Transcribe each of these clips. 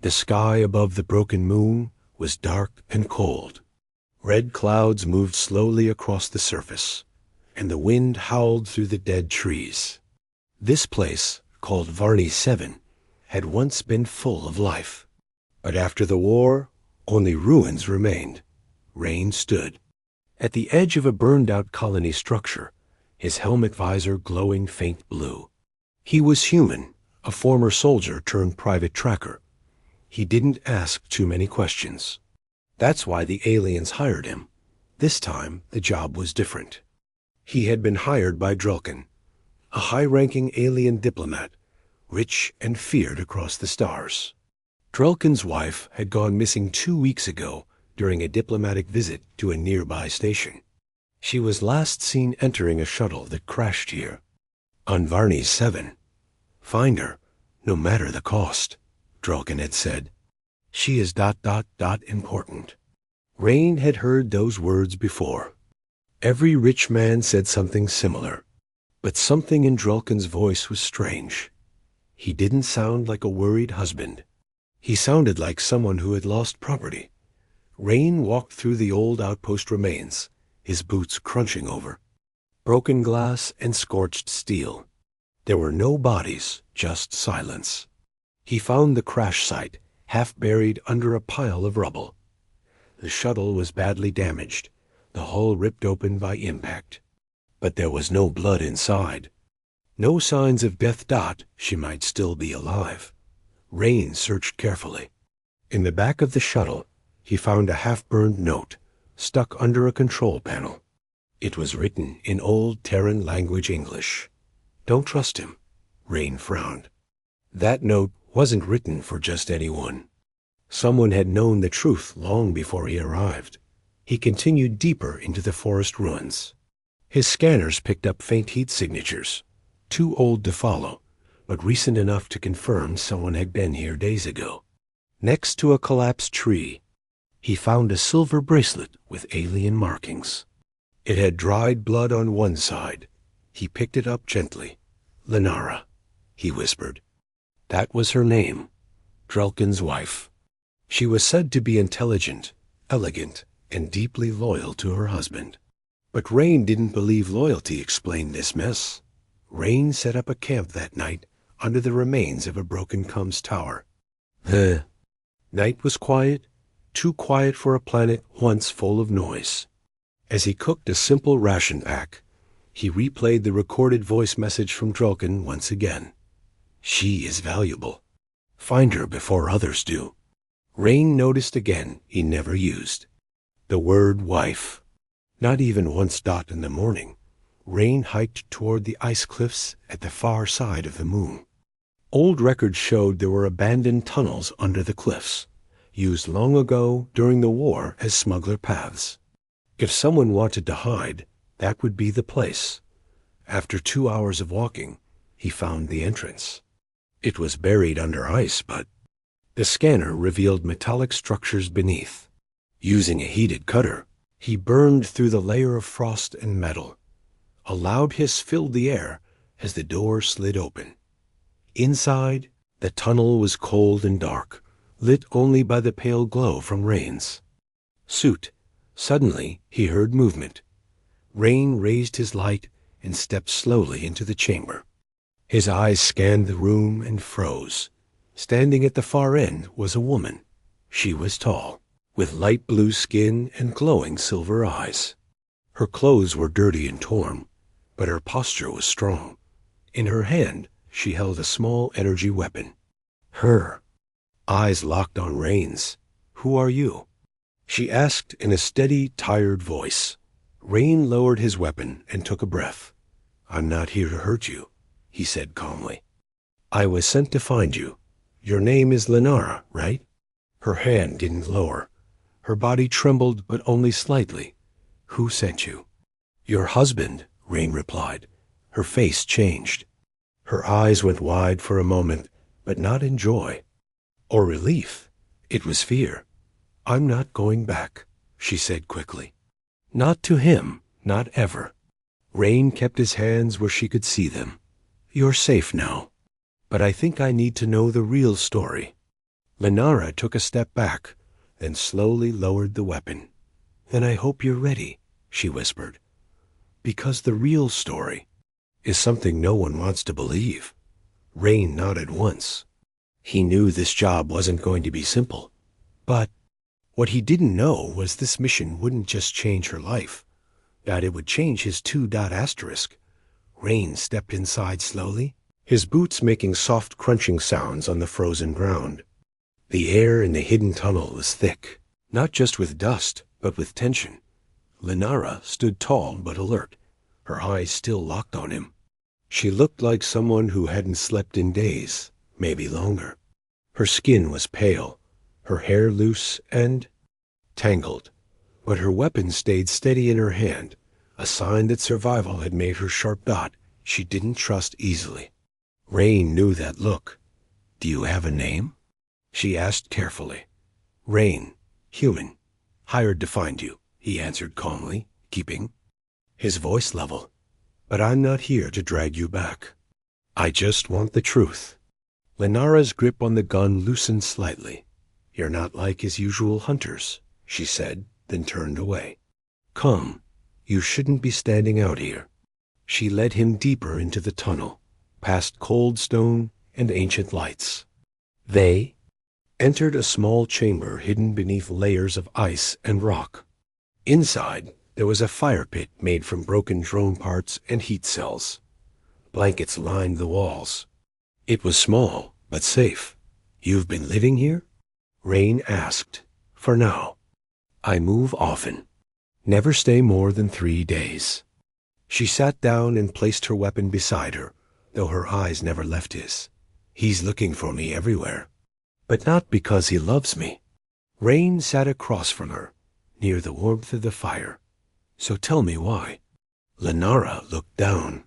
The sky above the broken moon was dark and cold. Red clouds moved slowly across the surface, and the wind howled through the dead trees. This place, called Varney 7, had once been full of life. But after the war, only ruins remained. Rain stood at the edge of a burned-out colony structure, his helmet visor glowing faint blue. He was human, a former soldier turned private tracker. He didn't ask too many questions. That's why the aliens hired him. This time, the job was different. He had been hired by Drulkin, a high-ranking alien diplomat, rich and feared across the stars. Drulkin's wife had gone missing 2 weeks ago during a diplomatic visit to a nearby station. She was last seen entering a shuttle that crashed here, on Varney 7. Find her, no matter the cost, Drulkin had said. She is ... important. Rain had heard those words before. Every rich man said something similar, but something in Drulkin's voice was strange. He didn't sound like a worried husband. He sounded like someone who had lost property. Rain walked through the old outpost remains, his boots crunching over broken glass and scorched steel. There were no bodies, just silence. He found the crash site, half buried under a pile of rubble. The shuttle was badly damaged, the hull ripped open by impact. But there was no blood inside. No signs of death. She might still be alive. Rain searched carefully. In the back of the shuttle, he found a half-burned note, stuck under a control panel. It was written in old Terran language English. Don't trust him. Rain frowned. That note wasn't written for just anyone. Someone had known the truth long before he arrived. He continued deeper into the forest ruins. His scanners picked up faint heat signatures, too old to follow, but recent enough to confirm someone had been here days ago. Next to a collapsed tree, he found a silver bracelet with alien markings. It had dried blood on one side. He picked it up gently. Lenara, he whispered. That was her name, Drulkin's wife. She was said to be intelligent, elegant, and deeply loyal to her husband. But Rain didn't believe loyalty explained this mess. Rain set up a camp that night under the remains of a broken comms tower. The night was quiet, too quiet for a planet once full of noise. As he cooked a simple ration pack, he replayed the recorded voice message from Drulkin once again. She is valuable. Find her before others do. Rain noticed again he never used the word wife. Not even once. In the morning, Rain hiked toward the ice cliffs at the far side of the moon. Old records showed there were abandoned tunnels under the cliffs, used long ago during the war as smuggler paths. If someone wanted to hide, that would be the place. After 2 hours of walking, he found the entrance. It was buried under ice, but the scanner revealed metallic structures beneath. Using a heated cutter, he burned through the layer of frost and metal. A loud hiss filled the air as the door slid open. Inside, the tunnel was cold and dark, lit only by the pale glow from Rain's suit. Suddenly, he heard movement. Rain raised his light and stepped slowly into the chamber. His eyes scanned the room and froze. Standing at the far end was a woman. She was tall, with light blue skin and glowing silver eyes. Her clothes were dirty and torn, but her posture was strong. In her hand, she held a small energy weapon. Her eyes locked on Rain's. "Who are you?" she asked in a steady, tired voice. Rain lowered his weapon and took a breath. "I'm not here to hurt you," he said calmly. "I was sent to find you. Your name is Lenara, right?" Her hand didn't lower. Her body trembled, but only slightly. "Who sent you?" "Your husband," Rain replied. Her face changed. Her eyes went wide for a moment, but not in joy or relief. It was fear. "I'm not going back," she said quickly. "Not to him, not ever." Rain kept his hands where she could see them. "You're safe now, but I think I need to know the real story." Lenara took a step back, then slowly lowered the weapon. "Then I hope you're ready," she whispered. "Because the real story is something no one wants to believe." Rain nodded once. He knew this job wasn't going to be simple. But what he didn't know was this mission wouldn't just change her life, that it would change his asterisk. Rain stepped inside slowly, his boots making soft crunching sounds on the frozen ground. The air in the hidden tunnel was thick, not just with dust, but with tension. Lenara stood tall but alert, her eyes still locked on him. She looked like someone who hadn't slept in days, maybe longer. Her skin was pale, her hair loose and tangled, but her weapon stayed steady in her hand, a sign that survival had made her sharp dot she didn't trust easily. Rain knew that look. "Do you have a name?" she asked carefully. "Rain, human, hired to find you," he answered calmly, keeping his voice level. "But I'm not here to drag you back. I just want the truth." Lenara's grip on the gun loosened slightly. "You're not like his usual hunters," she said, then turned away. "Come, you shouldn't be standing out here." She led him deeper into the tunnel, past cold stone and ancient lights. They entered a small chamber hidden beneath layers of ice and rock. Inside, there was a fire pit made from broken drone parts and heat cells. Blankets lined the walls. It was small, but safe. "You've been living here?" Rain asked. "For now. I move often. Never stay more than 3 days." She sat down and placed her weapon beside her, though her eyes never left his. "He's looking for me everywhere. But not because he loves me." Rain sat across from her, near the warmth of the fire. "So tell me why." Lenara looked down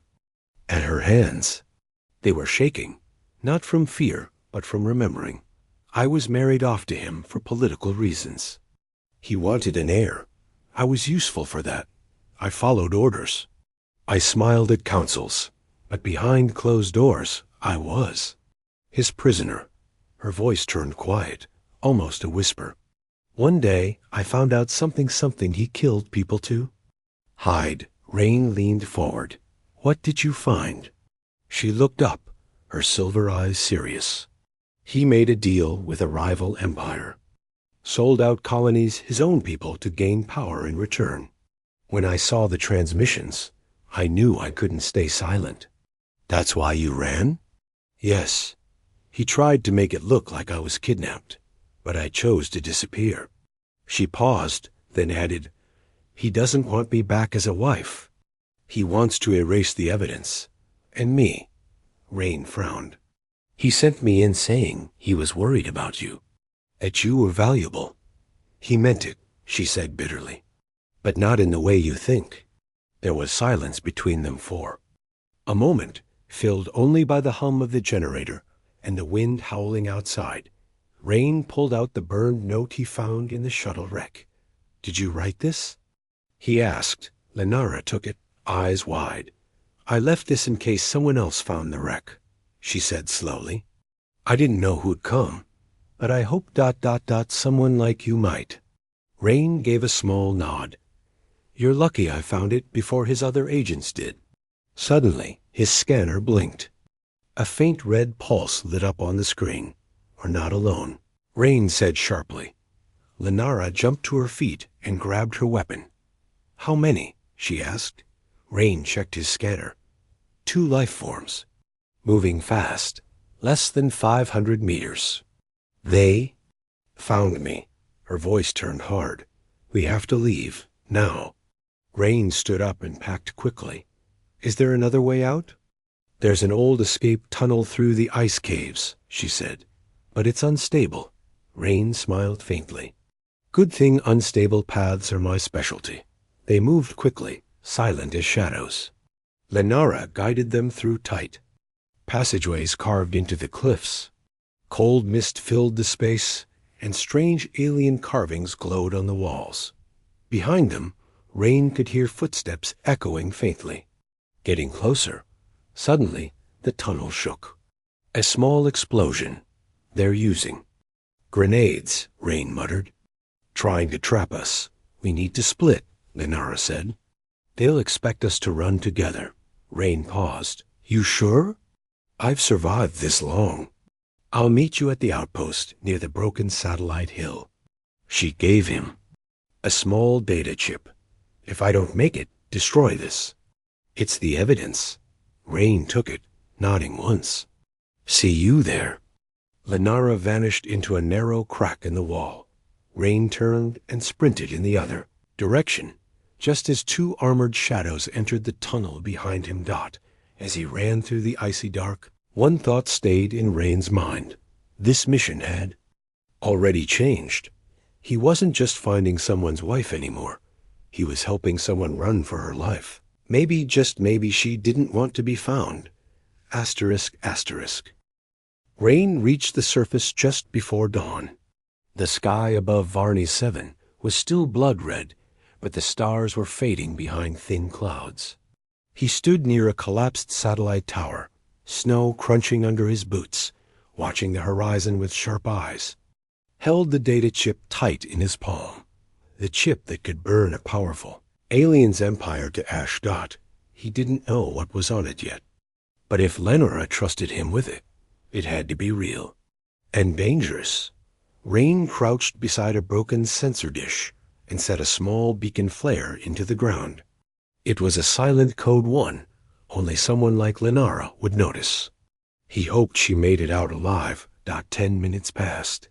at her hands. They were shaking, not from fear, but from remembering. "I was married off to him for political reasons. He wanted an heir. I was useful for that. I followed orders. I smiled at councils, but behind closed doors, I was his prisoner." Her voice turned quiet, almost a whisper. "One day, I found out something he killed people too." "Hide." Rain leaned forward. "What did you find?" She looked up, her silver eyes serious. "He made a deal with a rival empire. Sold out colonies, his own people, to gain power in return. When I saw the transmissions, I knew I couldn't stay silent." "That's why you ran?" "Yes. He tried to make it look like I was kidnapped, but I chose to disappear." She paused, then added, "He doesn't want me back as a wife. He wants to erase the evidence. And me." Rain frowned. "He sent me in saying he was worried about you, that you were valuable." "He meant it," she said bitterly. "But not in the way you think." There was silence between them for a moment, filled only by the hum of the generator and the wind howling outside. Rain pulled out the burned note he found in the shuttle wreck. "Did you write this?" he asked. Lenara took it, eyes wide. "I left this in case someone else found the wreck," she said slowly. "I didn't know who'd come, but I hope ... someone like you might." Rain gave a small nod. "You're lucky I found it before his other agents did." Suddenly, his scanner blinked. A faint red pulse lit up on the screen. "We're not alone," Rain said sharply. Lenara jumped to her feet and grabbed her weapon. "How many?" she asked. Rain checked his scanner. 2 life forms. Moving fast. Less than 500 meters. "They found me." Her voice turned hard. "We have to leave. Now." Rain stood up and packed quickly. "Is there another way out?" "There's an old escape tunnel through the ice caves," she said. "But it's unstable." Rain smiled faintly. "Good thing unstable paths are my specialty." They moved quickly, silent as shadows. Lenara guided them through tight passageways carved into the cliffs. Cold mist filled the space, and strange alien carvings glowed on the walls. Behind them, Rain could hear footsteps echoing faintly. Getting closer. Suddenly, the tunnel shook. A small explosion. "They're using Grenades, Rain muttered. Trying to trap us. We need to split, Lenara said. They'll expect us to run together. Rain paused. You sure? I've survived this long. I'll meet you at the outpost near the broken satellite hill. She gave him a small data chip. If I don't make it, destroy this. It's the evidence. Rain took it, nodding once. See you there. Lenara vanished into a narrow crack in the wall. Rain turned and sprinted in the other direction, just as two armored shadows entered the tunnel behind him. As he ran through the icy dark, one thought stayed in Rain's mind. This mission had already changed. He wasn't just finding someone's wife anymore. He was helping someone run for her life. Maybe, just maybe, she didn't want to be found. Asterisk, asterisk. Rain reached the surface just before dawn. The sky above Varney 7 was still blood-red, but the stars were fading behind thin clouds. He stood near a collapsed satellite tower, snow crunching under his boots, watching the horizon with sharp eyes. Held the data chip tight in his palm, the chip that could burn a powerful alien's empire to ash. He didn't know what was on it yet. But if Lenora trusted him with it, it had to be real and dangerous. Rain crouched beside a broken sensor dish and set a small beacon flare into the ground. It was a silent code 1, only someone like Lenara would notice. He hoped she made it out alive. 10 minutes passed.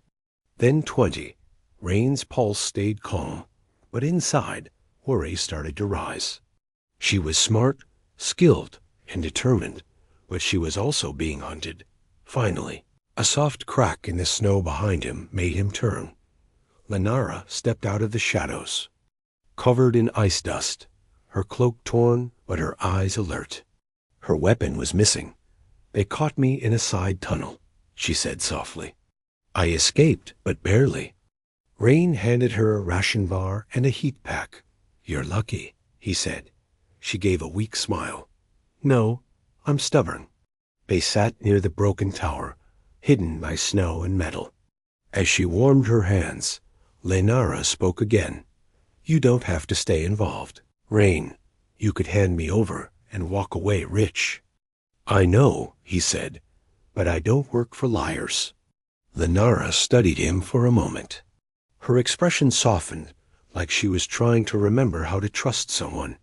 Then 20. Rain's pulse stayed calm, but inside, worry started to rise. She was smart, skilled, and determined, but she was also being hunted. Finally, a soft crack in the snow behind him made him turn. Lenara stepped out of the shadows, covered in ice dust, her cloak torn, but her eyes alert. Her weapon was missing. They caught me in a side tunnel, she said softly. I escaped, but barely. Rain handed her a ration bar and a heat pack. You're lucky, he said. She gave a weak smile. No, I'm stubborn. They sat near the broken tower, hidden by snow and metal. As she warmed her hands, Lenara spoke again. You don't have to stay involved. Rain, you could hand me over and walk away rich. I know, he said, but I don't work for liars. Lenara studied him for a moment. Her expression softened, like she was trying to remember how to trust someone.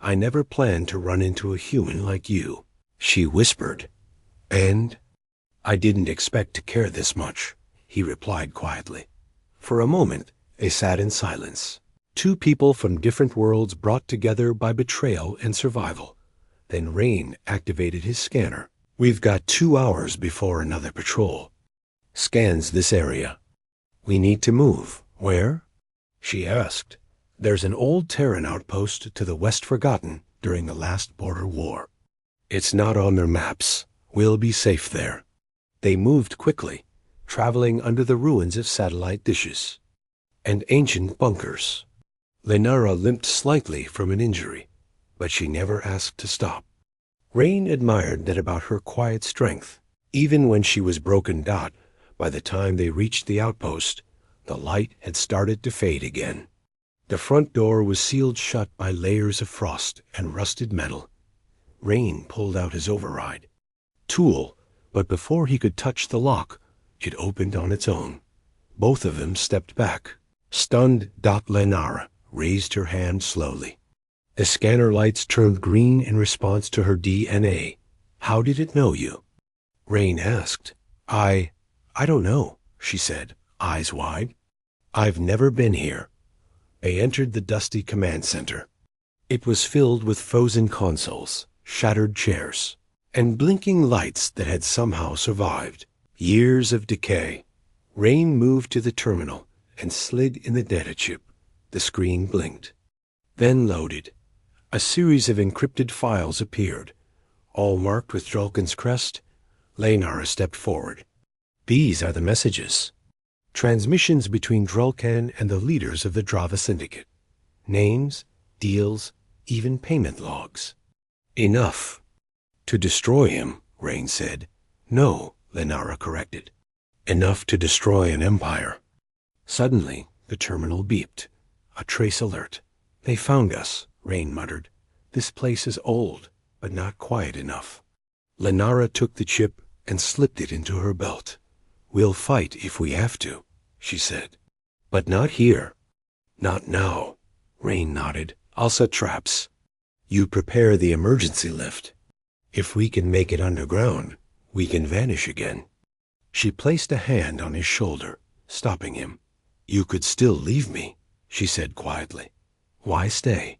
I never planned to run into a human like you, she whispered. And I didn't expect to care this much, he replied quietly. For a moment, they sat in silence. Two people from different worlds brought together by betrayal and survival. Then Rain activated his scanner. We've got 2 hours before another patrol. Scans this area. We need to move. Where? She asked. There's an old Terran outpost to the west forgotten during the last border war. It's not on their maps. We'll be safe there. They moved quickly, traveling under the ruins of satellite dishes and ancient bunkers. Lenara limped slightly from an injury, but she never asked to stop. Rain admired that about her quiet strength. Even when she was broken. By the time they reached the outpost, the light had started to fade again. The front door was sealed shut by layers of frost and rusted metal. Rain pulled out his override tool, but before he could touch the lock, it opened on its own. Both of them stepped back. Stunned, Lenara raised her hand slowly. The scanner lights turned green in response to her DNA. How did it know you? Rain asked. I don't know, she said, eyes wide. I've never been here. They entered the dusty command center. It was filled with frozen consoles, shattered chairs, and blinking lights that had somehow survived years of decay. Rain moved to the terminal and slid in the data chip. The screen blinked, then loaded. A series of encrypted files appeared, all marked with Drulkin's crest. Lenara stepped forward. These are the messages. Transmissions between Drulkan and the leaders of the Drava Syndicate. Names, deals, even payment logs. Enough. To destroy him, Rain said. No, Lenara corrected. enough to destroy an empire. Suddenly, the terminal beeped. A trace alert. They found us, Rain muttered. This place is old, but not quiet enough. Lenara took the chip and slipped it into her belt. We'll fight if we have to, she said. But not here. Not now. Rain nodded. I'll set traps. You prepare the emergency lift. If we can make it underground, we can vanish again. She placed a hand on his shoulder, stopping him. You could still leave me, she said quietly. Why stay?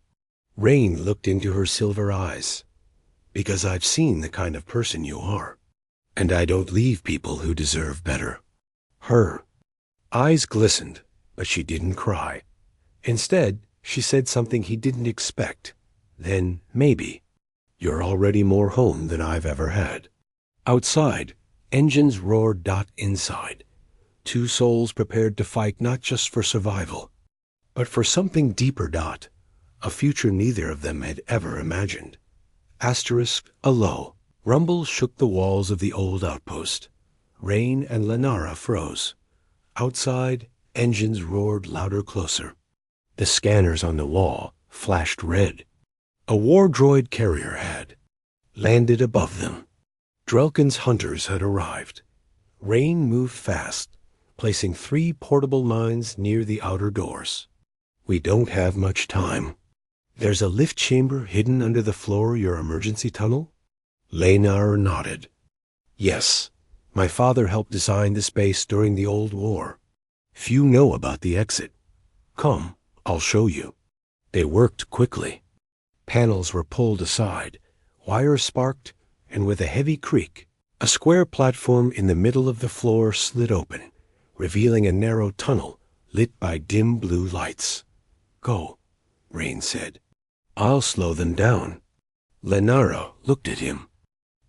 Rain looked into her silver eyes. Because I've seen the kind of person you are, and I don't leave people who deserve better. Her eyes glistened, but she didn't cry. Instead, she said something he didn't expect. Then, maybe. You're already more home than I've ever had. Outside, engines roared. Inside, two souls prepared to fight not just for survival, but for something deeper. A future neither of them had ever imagined. A low rumble shook the walls of the old outpost. Rain and Lenara froze. Outside, engines roared louder, closer. The scanners on the wall flashed red. A war droid carrier had landed above them. Drelkin's hunters had arrived. Rain moved fast, placing 3 portable mines near the outer doors. We don't have much time. There's a lift chamber hidden under the floor of your emergency tunnel? Lenara nodded. Yes, my father helped design the space during the Old War. Few know about the exit. Come, I'll show you. They worked quickly. Panels were pulled aside, wires sparked, and with a heavy creak, a square platform in the middle of the floor slid open, revealing a narrow tunnel lit by dim blue lights. Go, Rain said. I'll slow them down. Lenara looked at him,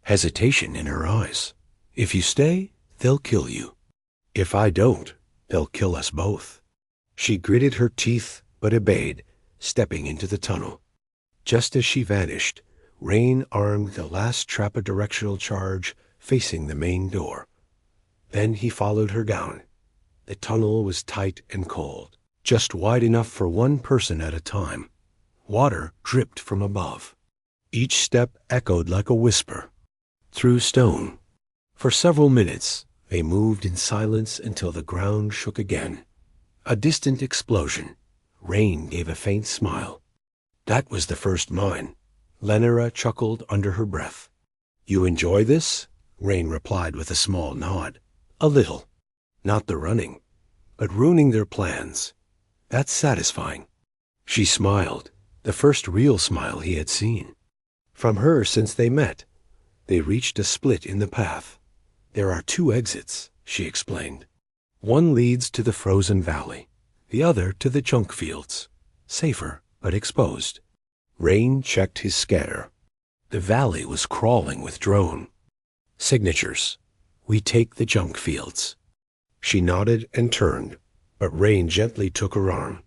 hesitation in her eyes. If you stay, they'll kill you. If I don't, they'll kill us both. She gritted her teeth but obeyed, stepping into the tunnel. Just as she vanished, Rain armed the last trap a directional charge facing the main door. Then he followed her down. The tunnel was tight and cold, just wide enough for one person at a time. Water dripped from above. Each step echoed like a whisper. Through stone. For several minutes, they moved in silence until the ground shook again. A distant explosion. Rain gave a faint smile. That was the first mine. Lenara chuckled under her breath. You enjoy this? Rain replied with a small nod. A little. Not the running, but ruining their plans. That's satisfying. She smiled, the first real smile he had seen. From her since they met. They reached a split in the path. There are 2 exits, she explained. One leads to the frozen valley, the other to the junk fields. Safer, but exposed. Rain checked his scanner. The valley was crawling with drone. Signatures. We take the junk fields. She nodded and turned, but Rain gently took her arm.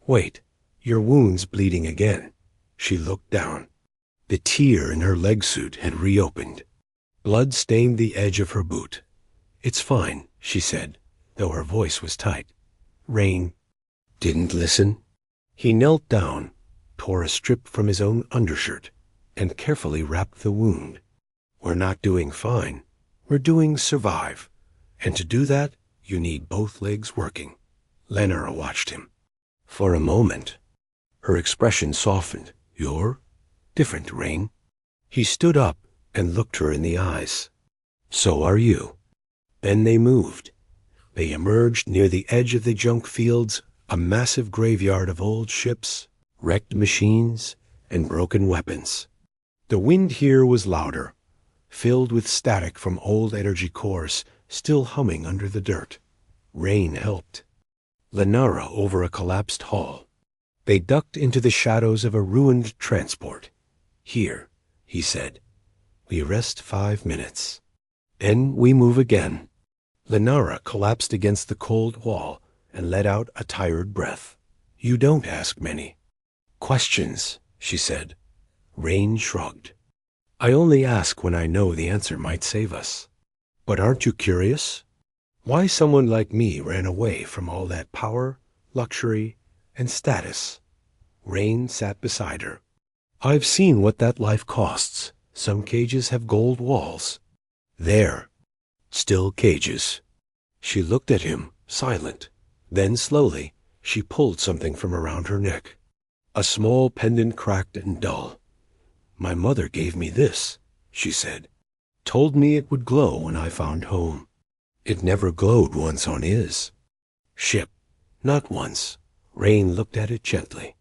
Wait, your wound's bleeding again. She looked down. The tear in her leg suit had reopened. Blood stained the edge of her boot. It's fine, she said, though her voice was tight. Rain didn't listen. He knelt down, tore a strip from his own undershirt, and carefully wrapped the wound. We're not doing fine. We're doing survive. And to do that, you need both legs working. Lenara watched him. For a moment, her expression softened. You're different, Rain. He stood up and looked her in the eyes. So are you. Then they moved. They emerged near the edge of the junk fields, a massive graveyard of old ships, wrecked machines, and broken weapons. The wind here was louder, filled with static from old energy cores still humming under the dirt. Rain helped. Lenara over a collapsed hull. They ducked into the shadows of a ruined transport. Here, he said. We rest 5 minutes. Then we move again. Lenara collapsed against the cold wall and let out a tired breath. You don't ask many questions, she said. Rain shrugged. I only ask when I know the answer might save us. But aren't you curious? Why someone like me ran away from all that power, luxury, and status. Rain sat beside her. I've seen what that life costs. Some cages have gold walls. There, still cages. She looked at him, silent. Then slowly, she pulled something from around her neck. A small pendant, cracked and dull. My mother gave me this, she said. Told me it would glow when I found home. It never glowed once on his ship. Not once. Rain looked at it gently.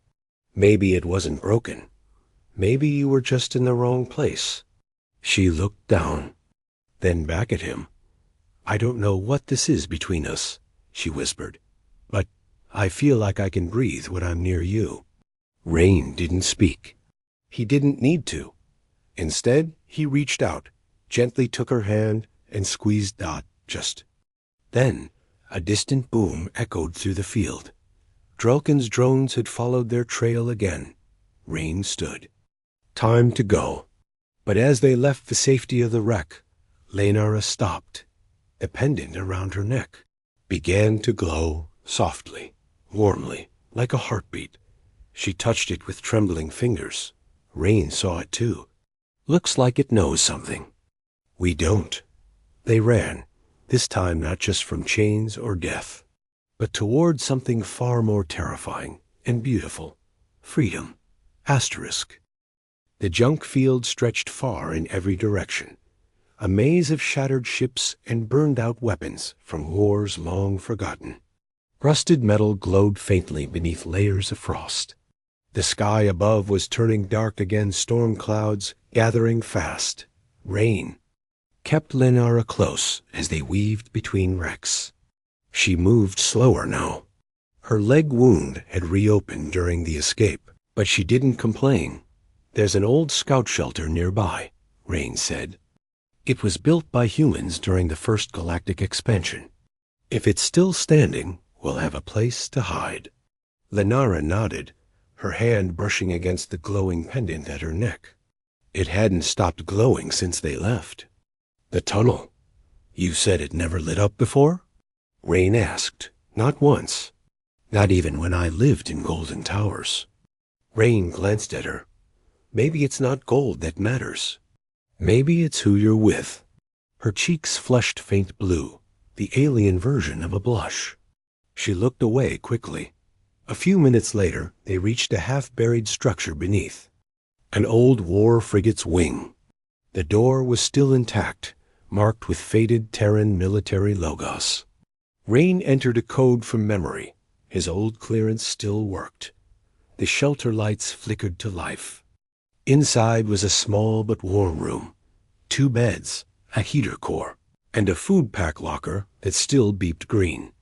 Maybe it wasn't broken. Maybe you were just in the wrong place. She looked down, then back at him. I don't know what this is between us, she whispered, but I feel like I can breathe when I'm near you. Rain didn't speak. He didn't need to. Instead, he reached out, gently took her hand, and squeezed Dot just. Then, a distant boom echoed through the field. Drulkin's drones had followed their trail again. Rain stood. Time to go. But as they left the safety of the wreck, Lenara stopped. The pendant around her neck began to glow softly, warmly, like a heartbeat. She touched it with trembling fingers. Rain saw it too. Looks like it knows something. We don't. They ran, this time not just from chains or death, but toward something far more terrifying and beautiful. Freedom. Asterisk. The junk field stretched far in every direction, a maze of shattered ships and burned-out weapons from wars long forgotten. Rusted metal glowed faintly beneath layers of frost. The sky above was turning dark again, storm clouds gathering fast. Rain kept Lenara close as they weaved between wrecks. She moved slower now. Her leg wound had reopened during the escape, but she didn't complain. There's an old scout shelter nearby, Rain said. It was built by humans during the first galactic expansion. If it's still standing, we'll have a place to hide. Lenara nodded, her hand brushing against the glowing pendant at her neck. It hadn't stopped glowing since they left. The tunnel. You said it never lit up before? Rain asked. Not once. Not even when I lived in Golden Towers. Rain glanced at her. Maybe it's not gold that matters. Maybe it's who you're with. Her cheeks flushed faint blue, the alien version of a blush. She looked away quickly. A few minutes later, they reached a half-buried structure beneath. An old war frigate's wing. The door was still intact, marked with faded Terran military logos. Rain entered a code from memory. His old clearance still worked. The shelter lights flickered to life. Inside was a small but warm room. 2 beds, a heater core, and a food pack locker that still beeped green.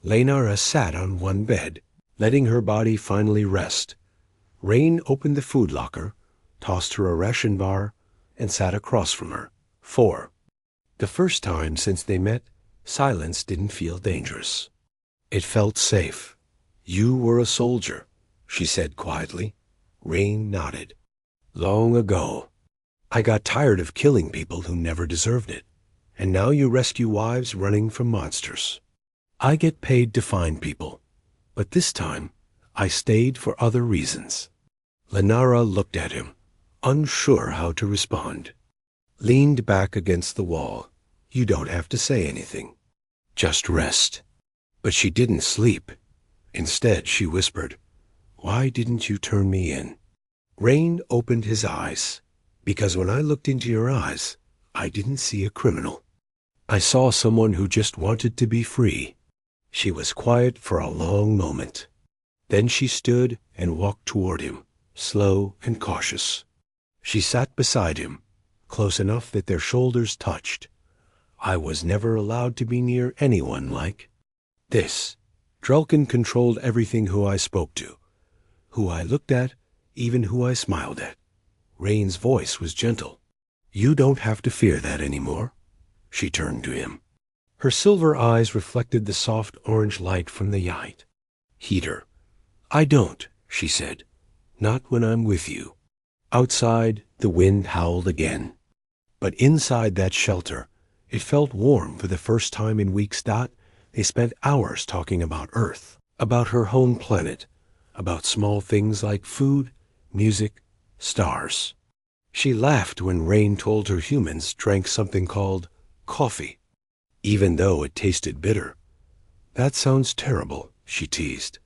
Lenara sat on one bed, letting her body finally rest. Rain opened the food locker, tossed her a ration bar, and sat across from her. 4. The first time since they met, silence didn't feel dangerous. It felt safe. You were a soldier, she said quietly. Rain nodded. Long ago. I got tired of killing people who never deserved it, and now you rescue wives running from monsters. I get paid to find people, but this time I stayed for other reasons. Lenara looked at him, unsure how to respond. Leaned back against the wall. You don't have to say anything. Just rest. But she didn't sleep. Instead, she whispered, Why didn't you turn me in? Rain opened his eyes, because when I looked into your eyes, I didn't see a criminal. I saw someone who just wanted to be free. She was quiet for a long moment. Then she stood and walked toward him, slow and cautious. She sat beside him, close enough that their shoulders touched. I was never allowed to be near anyone like this. Drulkin controlled everything who I spoke to, who I looked at, even who I smiled at. Rain's voice was gentle. You don't have to fear that anymore. She turned to him. Her silver eyes reflected the soft orange light from the yacht. Heater. I don't, she said. Not when I'm with you. Outside, the wind howled again. But inside that shelter, It felt warm for the first time in weeks. They spent hours talking about Earth, about her home planet, about small things like food, music, stars. She laughed when Rain told her humans drank something called coffee, even though it tasted bitter. That sounds terrible, she teased.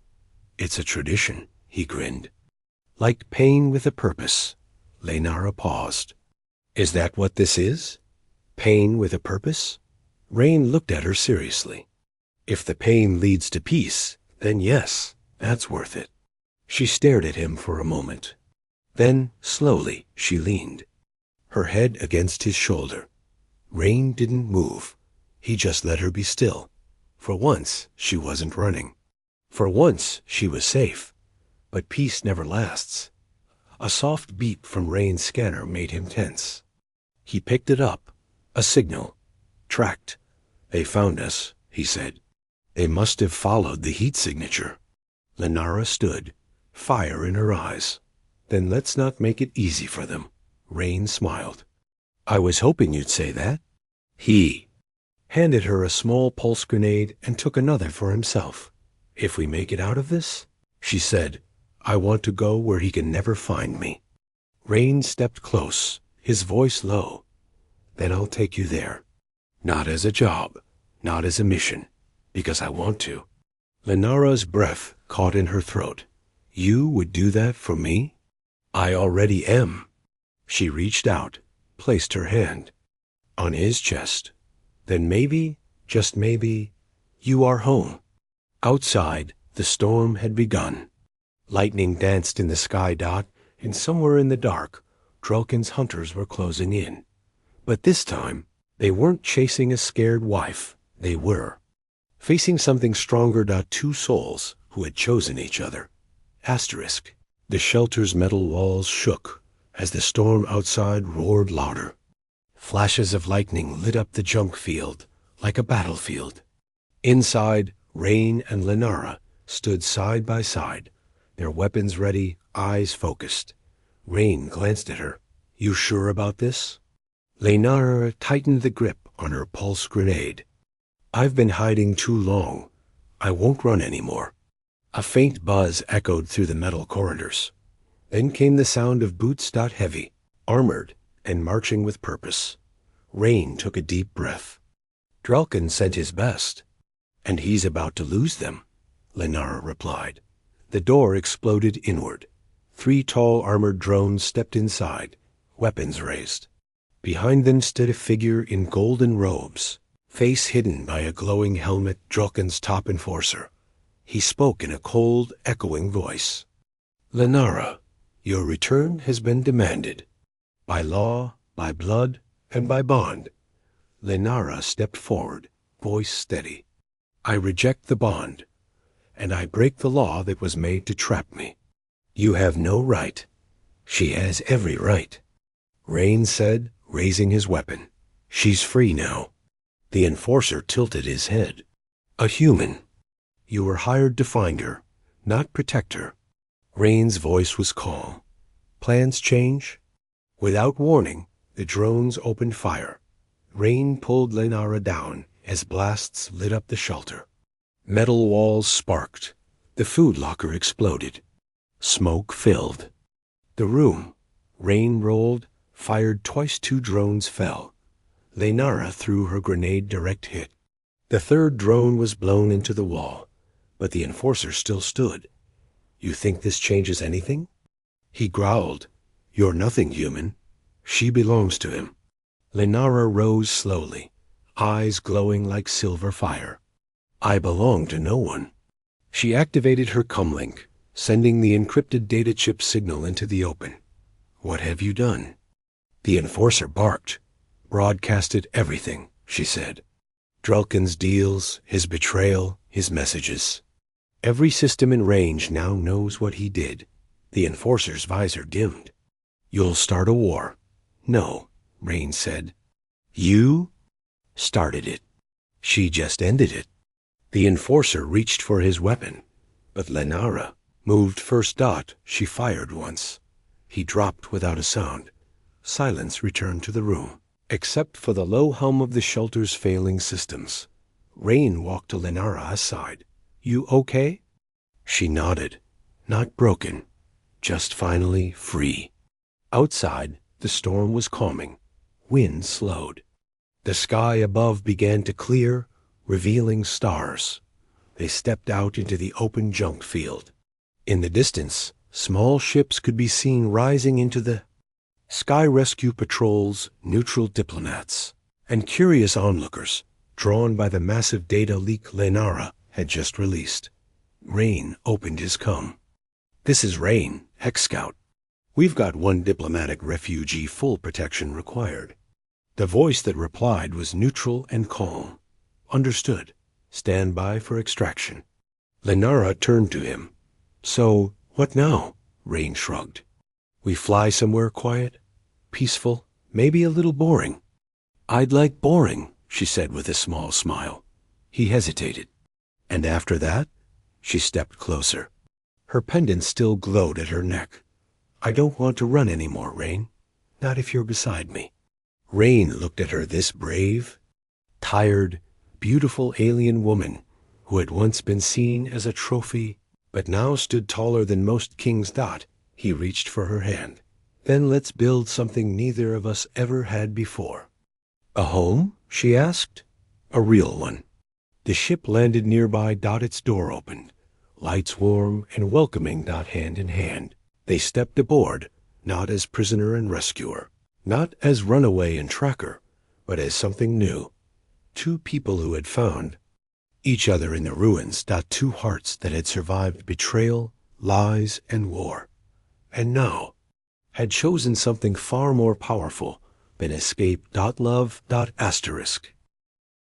It's a tradition, he grinned. Like pain with a purpose. Lenara paused. Is that what this is? Pain with a purpose? Rain looked at her seriously. If the pain leads to peace, then yes, that's worth it. She stared at him for a moment. Then, slowly, she leaned, her head against his shoulder. Rain didn't move. He just let her be still. For once, she wasn't running. For once, she was safe. But peace never lasts. A soft beep from Rain's scanner made him tense. He picked it up. A signal. Tracked. They found us, he said. They must have followed the heat signature. Lenara stood, fire in her eyes. Then let's not make it easy for them. Rain smiled. I was hoping you'd say that. He handed her a small pulse grenade and took another for himself. If we make it out of this, she said, I want to go where he can never find me. Rain stepped close, his voice low. Then I'll take you there. Not as a job, not as a mission, because I want to. Lenara's breath caught in her throat. You would do that for me? I already am. She reached out, placed her hand on his chest. Then maybe, just maybe, you are home. Outside, the storm had begun. Lightning danced in the sky. And somewhere in the dark, Drelkin's hunters were closing in. But this time, they weren't chasing a scared wife. They were facing something stronger. Two souls who had chosen each other. Asterisk. The shelter's metal walls shook as the storm outside roared louder. Flashes of lightning lit up the junk field like a battlefield. Inside, Rain and Lenara stood side by side, their weapons ready, eyes focused. Rain glanced at her. You sure about this? Lenara tightened the grip on her pulse grenade. I've been hiding too long. I won't run anymore. A faint buzz echoed through the metal corridors. Then came the sound of boots. Heavy, armored, and marching with purpose. Rain took a deep breath. Drelkin sent his best. And he's about to lose them, Lenara replied. The door exploded inward. 3 tall armored drones stepped inside, weapons raised. Behind them stood a figure in golden robes, face hidden by a glowing helmet. Drelkin's top enforcer. He spoke in a cold, echoing voice. Lenara, your return has been demanded. By law, by blood, and by bond. Lenara stepped forward, voice steady. I reject the bond, and I break the law that was made to trap me. You have no right. She has every right. Rain said, raising his weapon. She's free now. The enforcer tilted his head. A human. You were hired to find her, not protect her. Rain's voice was calm. Plans change? Without warning, the drones opened fire. Rain pulled Lenara down as blasts lit up the shelter. Metal walls sparked. The food locker exploded. Smoke filled the room. Rain rolled, fired twice. 2 drones fell. Lenara threw her grenade. Direct hit. The 3rd drone was blown into the wall, but the enforcer still stood. You think this changes anything? He growled. You're nothing human. She belongs to him. Lenara rose slowly, eyes glowing like silver fire. I belong to no one. She activated her comlink, sending the encrypted data chip signal into the open. What have you done? The enforcer barked. Broadcasted everything, she said. Drelkin's deals, his betrayal, his messages. Every system in range now knows what he did. The enforcer's visor dimmed. You'll start a war. No, Rain said. You started it. She just ended it. The enforcer reached for his weapon, but Lenara moved first. She fired once. He dropped without a sound. Silence returned to the room. except for the low hum of the shelter's failing systems. Rain walked to Lenara's side. "You okay?" She nodded. "Not broken, just finally free." Outside, the storm was calming. Wind slowed. The sky above began to clear, revealing stars. They stepped out into the open junk field. In the distance, small ships could be seen rising into the sky, rescue patrols, neutral diplomats, and curious onlookers drawn by the massive data leak Lenara had just released. Rain opened his com. "This is Rain, Hex Scout. We've got one diplomatic refugee, full protection required." The voice that replied was neutral and calm. "Understood. Stand by for extraction." Lenara turned to him. "So, what now?" Rain shrugged. "We fly somewhere quiet, peaceful, maybe a little boring." "I'd like boring," she said with a small smile. He hesitated. "And after that?" She stepped closer. Her pendant still glowed at her neck. "I don't want to run anymore, Rain. Not if you're beside me." Rain looked at her, this brave, tired, beautiful alien woman who had once been seen as a trophy, but now stood taller than most kings thought. He reached for her hand. "Then let's build something neither of us ever had before." "A home?" she asked. "A real one." The ship landed nearby. Its door opened. Lights warm and welcoming. Hand in hand. They stepped aboard, not as prisoner and rescuer, not as runaway and tracker, but as something new. Two people who had found each other in the ruins. Two hearts that had survived betrayal, lies, and war. And now had chosen something far more powerful than escape. Love. Asterisk.